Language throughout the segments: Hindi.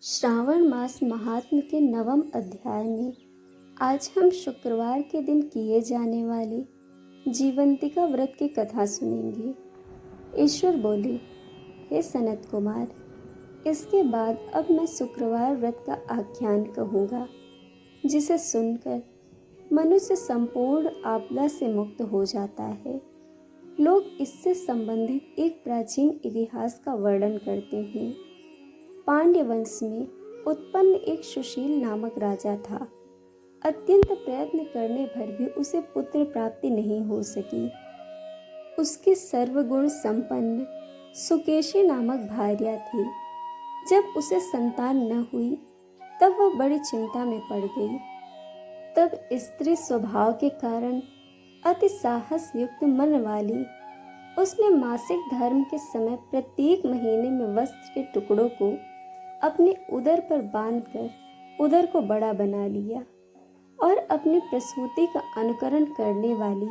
श्रावण मास महात्म के नवम अध्याय में आज हम शुक्रवार के दिन किए जाने वाले जीवंतिका व्रत की कथा सुनेंगे। ईश्वर बोले, हे सनत कुमार, इसके बाद अब मैं शुक्रवार व्रत का आख्यान कहूँगा, जिसे सुनकर मनुष्य संपूर्ण आपदा से मुक्त हो जाता है। लोग इससे संबंधित एक प्राचीन इतिहास का वर्णन करते हैं। पांड्य वंश में उत्पन्न एक सुशील नामक राजा था। अत्यंत प्रयत्न करने पर भी उसे पुत्र प्राप्ति नहीं हो सकी। उसकी सर्वगुण संपन्न सुकेशी नामक भार्या थी। जब उसे संतान न हुई तब वह बड़ी चिंता में पड़ गई। तब स्त्री स्वभाव के कारण अति साहस युक्त मन वाली उसने मासिक धर्म के समय प्रत्येक महीने में वस्त्र के टुकड़ों को अपने उदर पर बांधकर उदर को बड़ा बना लिया और अपनी प्रसूति का अनुकरण करने वाली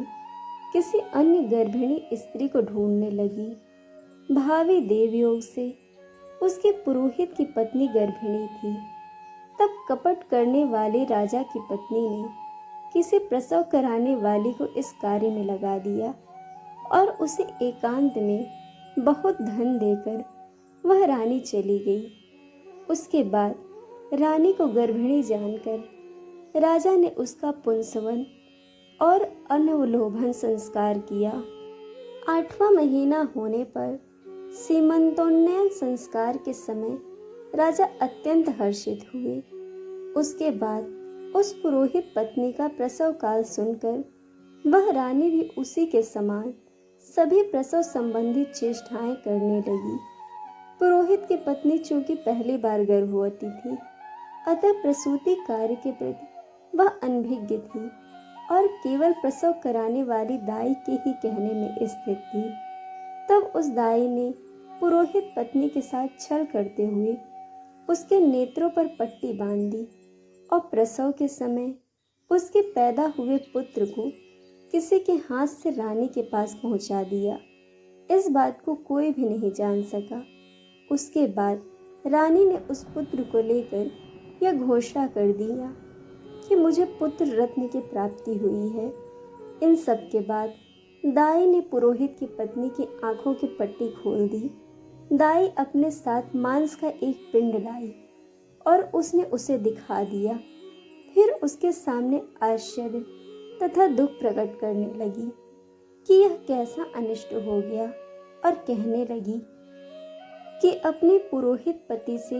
किसी अन्य गर्भिणी स्त्री को ढूंढने लगी। भावी देवयोग से उसके पुरोहित की पत्नी गर्भिणी थी। तब कपट करने वाले राजा की पत्नी ने किसी प्रसव कराने वाली को इस कार्य में लगा दिया और उसे एकांत में बहुत धन देकर वह रानी चली गई। उसके बाद रानी को गर्भिणी जानकर राजा ने उसका पुंसवन और अनवलोभन संस्कार किया। 8वां महीना होने पर सीमंतोन्नयन संस्कार के समय राजा अत्यंत हर्षित हुए। उसके बाद उस पुरोहित पत्नी का प्रसव काल सुनकर वह रानी भी उसी के समान सभी प्रसव संबंधी चेष्टाएं करने लगी। पुरोहित की पत्नी चूंकि पहली बार गर्भवती थी, अतः प्रसूति कार्य के प्रति वह अनभिज्ञ थी और केवल प्रसव कराने वाली दाई के ही कहने में स्थित थी। तब उस दाई ने पुरोहित पत्नी के साथ छल करते हुए उसके नेत्रों पर पट्टी बांध दी और प्रसव के समय उसके पैदा हुए पुत्र को किसी के हाथ से रानी के पास पहुंचा दिया। इस बात को कोई भी नहीं जान सका। उसके बाद रानी ने उस पुत्र को लेकर यह घोषणा कर दिया कि मुझे पुत्र रत्न की प्राप्ति हुई है। इन सब के बाद दाई ने पुरोहित की पत्नी की आंखों की पट्टी खोल दी। दाई अपने साथ मांस का एक पिंड लाई और उसने उसे दिखा दिया। फिर उसके सामने आश्चर्य तथा दुख प्रकट करने लगी कि यह कैसा अनिष्ट हो गया और कहने लगी कि अपने पुरोहित पति से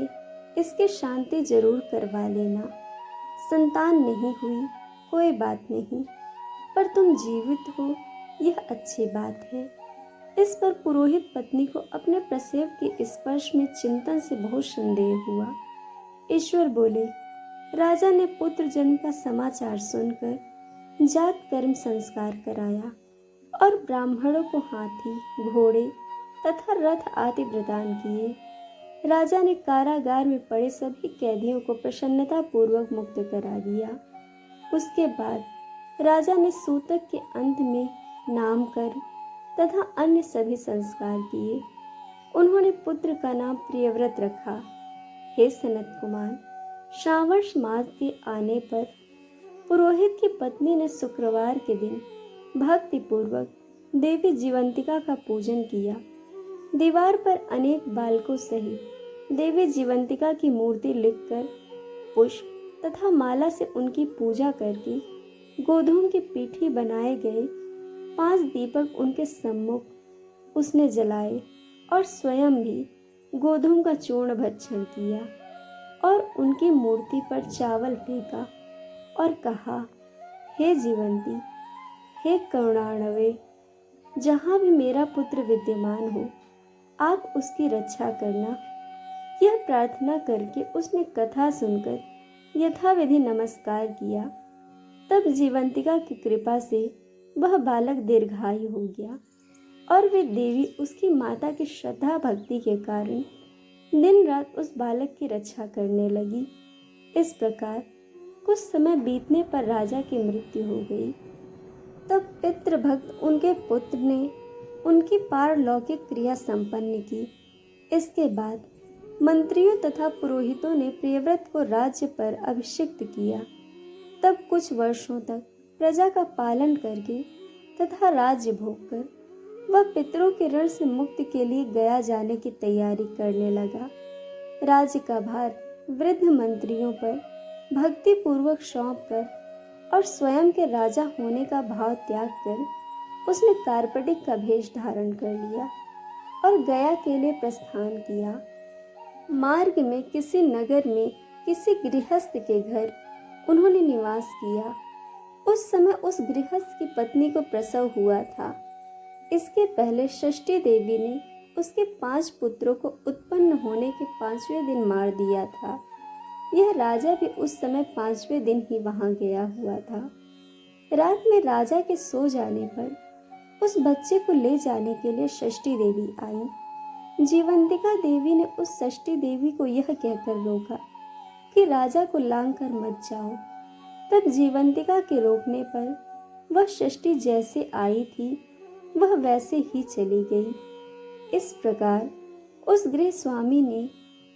इसकी शांति जरूर करवा लेना। संतान नहीं हुई कोई बात नहीं, पर तुम जीवित हो यह अच्छी बात है। इस पर पुरोहित पत्नी को अपने प्रसव के स्पर्श में चिंतन से बहुत संदेह हुआ। ईश्वर बोले, राजा ने पुत्र जन्म का समाचार सुनकर जात कर्म संस्कार कराया और ब्राह्मणों को हाथी, घोड़े तथा रथ आदि प्रदान किए। राजा ने कारागार में पड़े सभी कैदियों को प्रसन्नता पूर्वक मुक्त करा दिया। उसके बाद राजा ने सूतक के अंत में नामकरण तथा अन्य सभी संस्कार किए। उन्होंने पुत्र का नाम प्रियव्रत रखा। हे सनत कुमार, श्रावण मास के आने पर पुरोहित की पत्नी ने शुक्रवार के दिन भक्ति पूर्वक देवी जीवंतिका का पूजन किया। दीवार पर अनेक बालकों सहित देवी जीवंतिका की मूर्ति लिखकर पुष्प तथा माला से उनकी पूजा करके गोधूम की पीठी बनाए गए 5 दीपक उनके सम्मुख उसने जलाए और स्वयं भी गोधूम का चूर्ण भक्षण किया और उनकी मूर्ति पर चावल फेंका और कहा, हे जीवंती, हे करुणार्णवे, जहाँ भी मेरा पुत्र विद्यमान हो आप उसकी रक्षा करना। यह प्रार्थना करके उसने कथा सुनकर यथाविधि नमस्कार किया। तब जीवंतिका की कृपा से वह बालक दीर्घायु हो गया और वे देवी उसकी माता की श्रद्धा भक्ति के कारण दिन रात उस बालक की रक्षा करने लगी। इस प्रकार कुछ समय बीतने पर राजा की मृत्यु हो गई। तब पितृभक्त उनके पुत्र ने उनकी पारलौकिक क्रिया संपन्न की। इसके बाद मंत्रियों तथा पुरोहितों ने प्रियव्रत को राज्य पर अभिषिक्त किया। तब कुछ वर्षों तक प्रजा का पालन करके तथा राज्य भोग कर वह पितरों के ऋण से मुक्ति के लिए गया जाने की तैयारी करने लगा। राज्य का भार वृद्ध मंत्रियों पर भक्ति पूर्वक सौंप कर और स्वयं के राजा होने का भाव त्याग कर उसने कार्पटिक का भेष धारण कर लिया और गया के लिए प्रस्थान किया। मार्ग में किसी नगर में किसी गृहस्थ के घर उन्होंने निवास किया। उस समय उस गृहस्थ की पत्नी को प्रसव हुआ था। इसके पहले षष्ठी देवी ने उसके 5 पुत्रों को उत्पन्न होने के 5वें दिन मार दिया था। यह राजा भी उस समय 5वें दिन ही वहां गया हुआ था। रात में राजा के सो जाने पर उस बच्चे को ले जाने के लिए षष्ठी देवी आई। जीवंतिका देवी ने उस षष्ठी देवी को यह कहकर रोका कि राजा को लांग कर मत जाओ। तब जीवंतिका के रोकने पर वह षष्ठी जैसे आई थी वह वैसे ही चली गई। इस प्रकार उस गृह स्वामी ने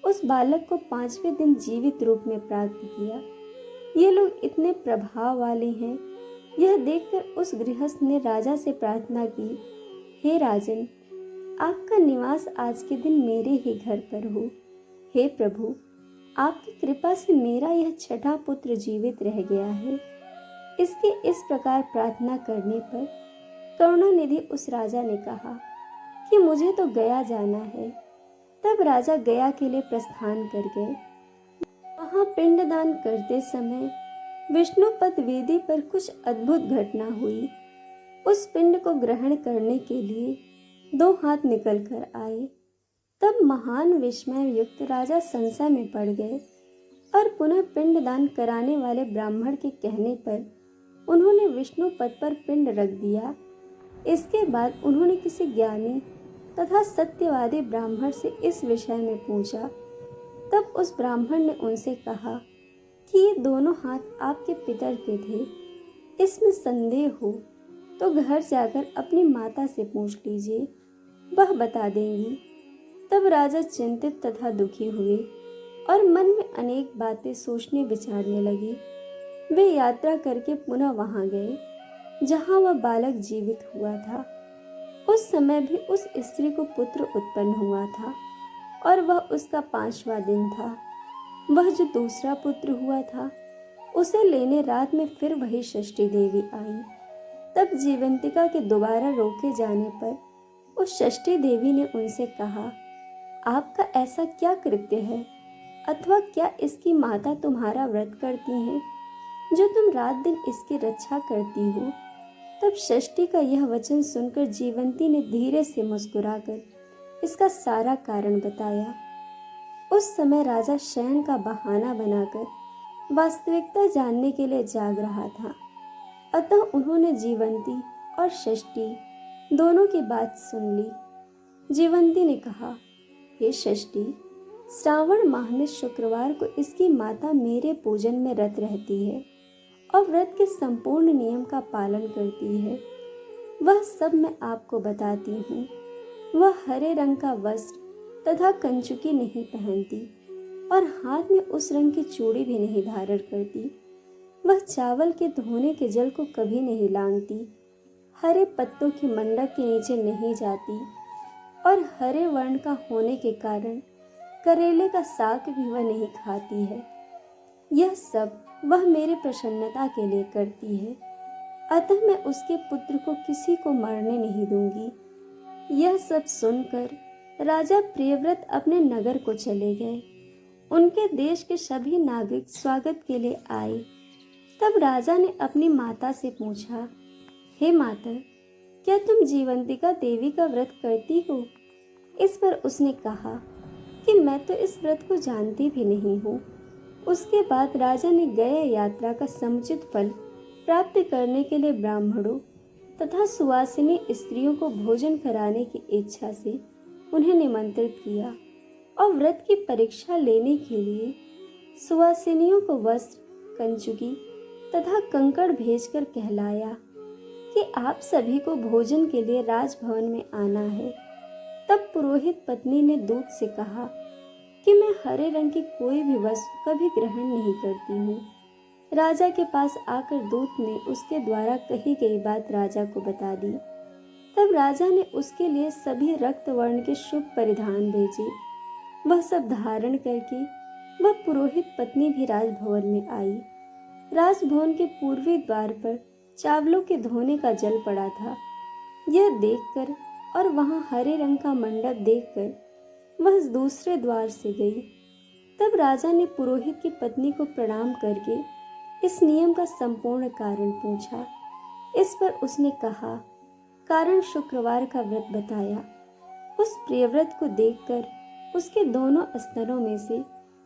उस बालक को 5वें दिन जीवित रूप में प्राप्त किया। ये लोग इतने प्रभाव वाले हैं, यह देखकर उस गृहस्थ ने राजा से प्रार्थना की, हे राजन, आपका निवास आज के दिन मेरे ही घर पर हो। हे प्रभु, आपकी कृपा से मेरा यह छठा पुत्र जीवित रह गया है। इसके इस प्रकार प्रार्थना करने पर करुणानिधि उस राजा ने कहा कि मुझे तो गया जाना है। तब राजा गया के लिए प्रस्थान कर गए। वहां पिंडदान करते समय विष्णुपद वेदी पर कुछ अद्भुत घटना हुई। उस पिंड को ग्रहण करने के लिए 2 हाथ निकल कर आए। तब महान विस्मय युक्त राजा संशय में पड़ गए और पुनः पिंडदान कराने वाले ब्राह्मण के कहने पर उन्होंने विष्णु पद पर पिंड रख दिया। इसके बाद उन्होंने किसी ज्ञानी तथा सत्यवादी ब्राह्मण से इस विषय में पूछा। तब उस ब्राह्मण ने उनसे कहा कि ये दोनों हाथ आपके पितर के थे। इसमें संदेह हो तो घर जाकर अपनी माता से पूछ लीजिए, वह बता देंगी। तब राजा चिंतित तथा दुखी हुए और मन में अनेक बातें सोचने विचारने लगे। वे यात्रा करके पुनः वहां गए जहां वह बालक जीवित हुआ था। उस समय भी उस स्त्री को पुत्र उत्पन्न हुआ था और वह उसका 5वां दिन था। वह जो दूसरा पुत्र हुआ था उसे लेने रात में फिर वही षष्ठी देवी आई। तब जीवंतिका के दोबारा रोके जाने पर उस षष्ठी देवी ने उनसे कहा, आपका ऐसा क्या कृत्य है अथवा क्या इसकी माता तुम्हारा व्रत करती हैं जो तुम रात दिन इसकी रक्षा करती हो। तब षष्ठी का यह वचन सुनकर जीवंती ने धीरे से मुस्कुराकर इसका सारा कारण बताया। उस समय राजा शयन का बहाना बनाकर वास्तविकता जानने के लिए जाग रहा था। अतः उन्होंने जीवंती और षष्ठी दोनों की बात सुन ली। जीवंती ने कहा, हे षष्ठी, श्रावण माह में शुक्रवार को इसकी माता मेरे पूजन में रत रहती है और व्रत के संपूर्ण नियम का पालन करती है। वह सब मैं आपको बताती हूँ। वह हरे रंग का वस्त्र तथा कंचुकी नहीं पहनती और हाथ में उस रंग की चूड़ी भी नहीं धारण करती। वह चावल के धोने के जल को कभी नहीं लांघती, हरे पत्तों के मंडप के नीचे नहीं जाती और हरे वर्ण का होने के कारण करेले का साग भी वह नहीं खाती है। यह सब वह मेरे प्रसन्नता के लिए करती है, अतः मैं उसके पुत्र को किसी को मरने नहीं दूंगी। यह सब सुनकर राजा प्रियव्रत अपने नगर को चले गए। उनके देश के सभी नागरिक स्वागत के लिए आए। तब राजा ने अपनी माता से पूछा, हे माता, क्या तुम जीवंतिका देवी का व्रत करती हो? इस पर उसने कहा कि मैं तो इस व्रत को जानती भी नहीं हूँ। उसके बाद राजा ने गया यात्रा का समुचित फल प्राप्त करने के लिए ब्राह्मणों तथा सुवासिनी स्त्रियों को भोजन कराने की इच्छा से उन्हें निमंत्रित किया और व्रत की परीक्षा लेने के लिए सुवासिनियों को वस्त्र, कंचुकी तथा कंकड़ भेजकर कहलाया कि आप सभी को भोजन के लिए राजभवन में आना है। तब पुरोहित पत्नी ने दूत से कहा कि मैं हरे रंग की कोई भी वस्तु कभी ग्रहण नहीं करती हूँ। राजा के पास आकर दूत ने उसके द्वारा कही गई बात राजा को बता दी। तब राजा ने उसके लिए सभी रक्त वर्ण के शुभ परिधान भेजे। वह सब धारण करके वह पुरोहित पत्नी भी राजभवन में आई। राजभवन के पूर्वी द्वार पर चावलों के धोने का जल पड़ा था। यह देखकर और वहां हरे रंग का मंडप देखकर वह दूसरे द्वार से गई। तब राजा ने पुरोहित की पत्नी को प्रणाम करके इस नियम का संपूर्ण कारण पूछा। इस पर उसने कहा, कारण शुक्रवार का व्रत बताया। उस प्रियव्रत को देखकर उसके दोनों स्तनों में से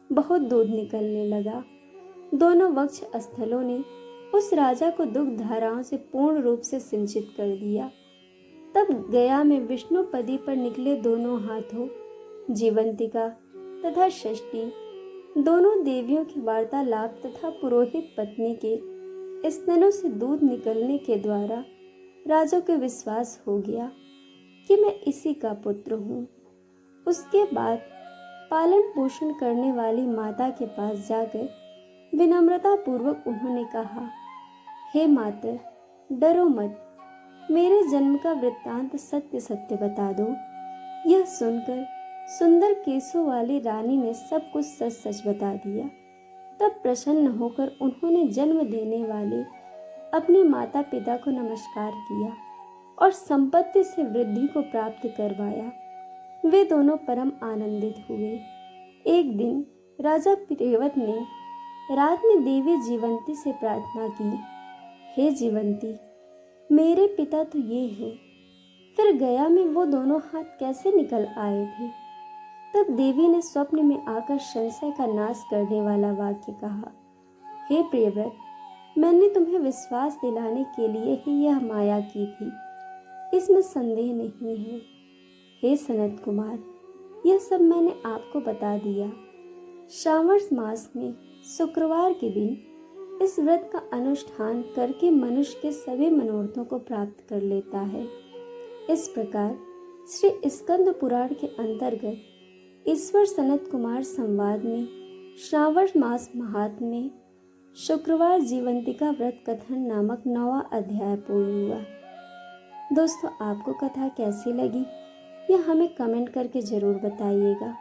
बहुत दूध निकलने लगा। दोनों वक्ष स्थलों ने उस राजा को दुग्ध धाराओं से पूर्ण रूप से सिंचित कर दिया। तब गया में विष्णुपदी पर निकले दोनों हाथों जीवंतिका तथा षष्ठी दोनों देवियों की वार्तालाप तथा पुरोहित पत्नी के स्तनों से दूध निकलने के द्वारा राजा को विश्वास हो गया कि मैं इसी का पुत्र हूँ। उसके बाद पालन पोषण करने वाली माता के पास जाकर विनम्रता पूर्वक उन्होंने कहा, हे माता, डरो मत, मेरे जन्म का वृत्तांत सत्य सत्य बता दो। यह सुनकर सुंदर केसों वाली रानी ने सब कुछ सच सच बता दिया। तब प्रसन्न होकर उन्होंने जन्म देने वाले अपने माता पिता को नमस्कार किया और संपत्ति से वृद्धि को प्राप्त करवाया। वे दोनों परम आनंदित हुए। एक दिन राजा प्रियव्रत ने रात में देवी जीवंती से प्रार्थना की, हे जीवंती, मेरे पिता तो ये हैं, फिर गया में वो दोनों हाथ कैसे निकल आए थे? तब देवी ने स्वप्न में आकर संशय का नाश करने वाला वाक्य कहा, हे प्रियव्रत, मैंने तुम्हें विश्वास दिलाने के लिए ही यह माया की थी, इसमें संदेह नहीं है। हे सनत कुमार, यह सब मैंने आपको बता दिया। श्रावण मास में शुक्रवार के दिन इस व्रत का अनुष्ठान करके मनुष्य के सभी मनोरथों को प्राप्त कर लेता है। इस प्रकार श्री स्कंद पुराण के अंतर्गत ईश्वर सनत कुमार संवाद में श्रावण मास महात्म्य में शुक्रवार जीवंतिका व्रत कथन नामक 9वां अध्याय पूर्ण हुआ। दोस्तों, आपको कथा कैसी लगी यह हमें कमेंट करके ज़रूर बताइएगा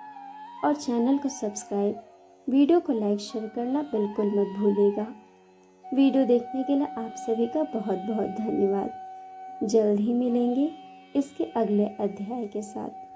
और चैनल को सब्सक्राइब, वीडियो को लाइक शेयर करना बिल्कुल मत भूलिएगा। वीडियो देखने के लिए आप सभी का बहुत बहुत धन्यवाद। जल्द ही मिलेंगे इसके अगले अध्याय के साथ।